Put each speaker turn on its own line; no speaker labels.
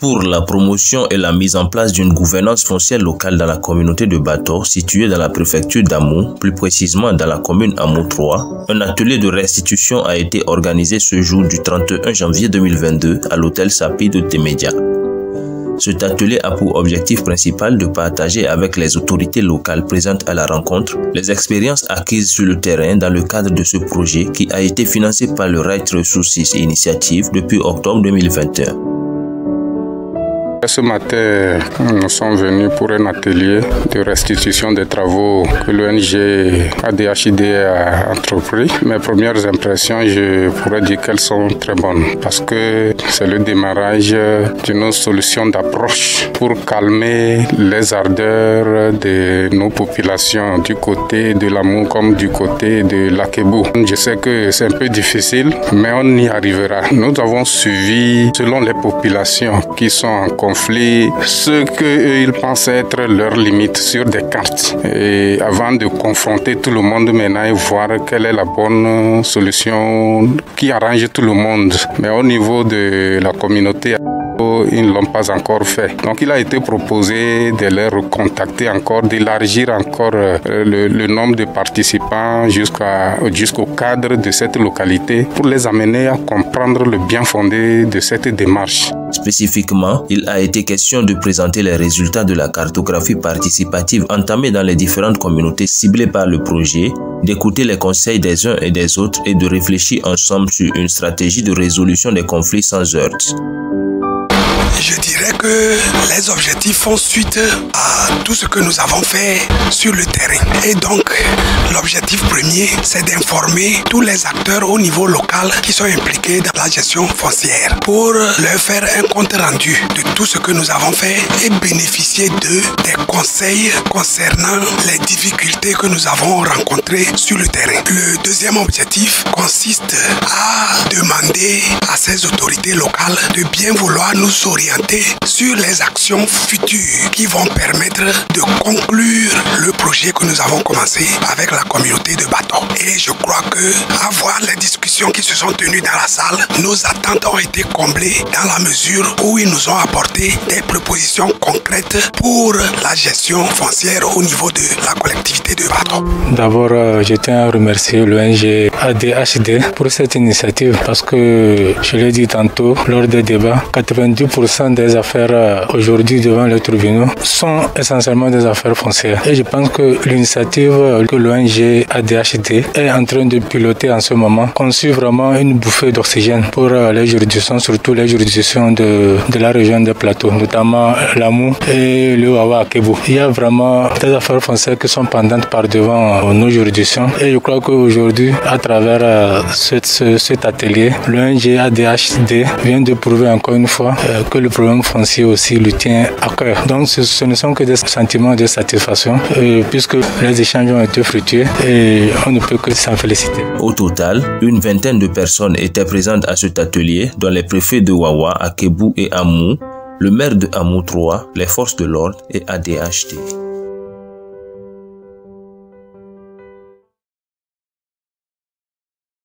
pour la promotion et la mise en place d'une gouvernance foncière locale dans la communauté de Bator, située dans la préfecture d'Amou, plus précisément dans la commune Amou 3, un atelier de restitution a été organisé ce jour du 31 janvier 2022 à l'hôtel Sapi de Temedia. Cet atelier a pour objectif principal de partager avec les autorités locales présentes à la rencontre les expériences acquises sur le terrain dans le cadre de ce projet qui a été financé par le Right Resources Initiative depuis octobre 2021.
Ce matin, nous sommes venus pour un atelier de restitution des travaux que l'ONG ADHD a entrepris. Mes premières impressions, je pourrais dire qu'elles sont très bonnes parce que c'est le démarrage d'une solution d'approche pour calmer les ardeurs de nos populations du côté de l'Amou comme du côté de l'Akebou. Je sais que c'est un peu difficile, mais on y arrivera. Nous avons suivi, selon les populations qui sont en conflit, ce qu'ils pensent être leurs limites sur des cartes. Et avant de confronter tout le monde maintenant et voir quelle est la bonne solution qui arrange tout le monde. Mais au niveau de la communauté, ils ne l'ont pas encore fait. Donc il a été proposé de les recontacter encore, d'élargir encore le nombre de participants jusqu'au cadre de cette localité pour les amener à comprendre le bien fondé de cette démarche.
Spécifiquement, il a été question de présenter les résultats de la cartographie participative entamée dans les différentes communautés ciblées par le projet, d'écouter les conseils des uns et des autres et de réfléchir ensemble sur une stratégie de résolution des conflits sans heurts.
Je dirais que les objectifs font suite à tout ce que nous avons fait sur le terrain. Et donc, l'objectif premier, c'est d'informer tous les acteurs au niveau local qui sont impliqués dans la gestion foncière pour leur faire un compte rendu de tout ce que nous avons fait et bénéficier des conseils concernant les difficultés que nous avons rencontrées sur le terrain. Le deuxième objectif consiste à demander à ces autorités locales de bien vouloir nous orienter sur les actions futures qui vont permettre de conclure le projet que nous avons commencé avec la communauté de Bator. Et je crois que à voir les discussions qui se sont tenues dans la salle, nos attentes ont été comblées dans la mesure où ils nous ont apporté des propositions concrètes pour la gestion foncière au niveau de la collectivité de Bator.
D'abord, je tiens à remercier l'ONG ADHD pour cette initiative parce que, je l'ai dit tantôt lors des débats, 90% des affaires aujourd'hui devant les tribunaux sont essentiellement des affaires foncières. Et je pense que l'initiative que l'ONG ADHD est en train de piloter en ce moment conçut vraiment une bouffée d'oxygène pour les juridictions, surtout les juridictions de la région des plateaux, notamment l'Amou et le Wawa Akebou. Il y a vraiment des affaires foncières qui sont pendantes par devant nos juridictions. Et je crois qu'aujourd'hui, à travers cet atelier, l'ONG ADHD vient de prouver encore une fois que le problème foncier aussi lui tient à cœur. Donc ce ne sont que des sentiments de satisfaction puisque les échanges ont été fructueux et on ne peut que s'en féliciter.
Au total, une vingtaine de personnes étaient présentes à cet atelier, dont les préfets de Wawa, Akebou et Amou, le maire de Amou 3, les forces de l'ordre et ADHD.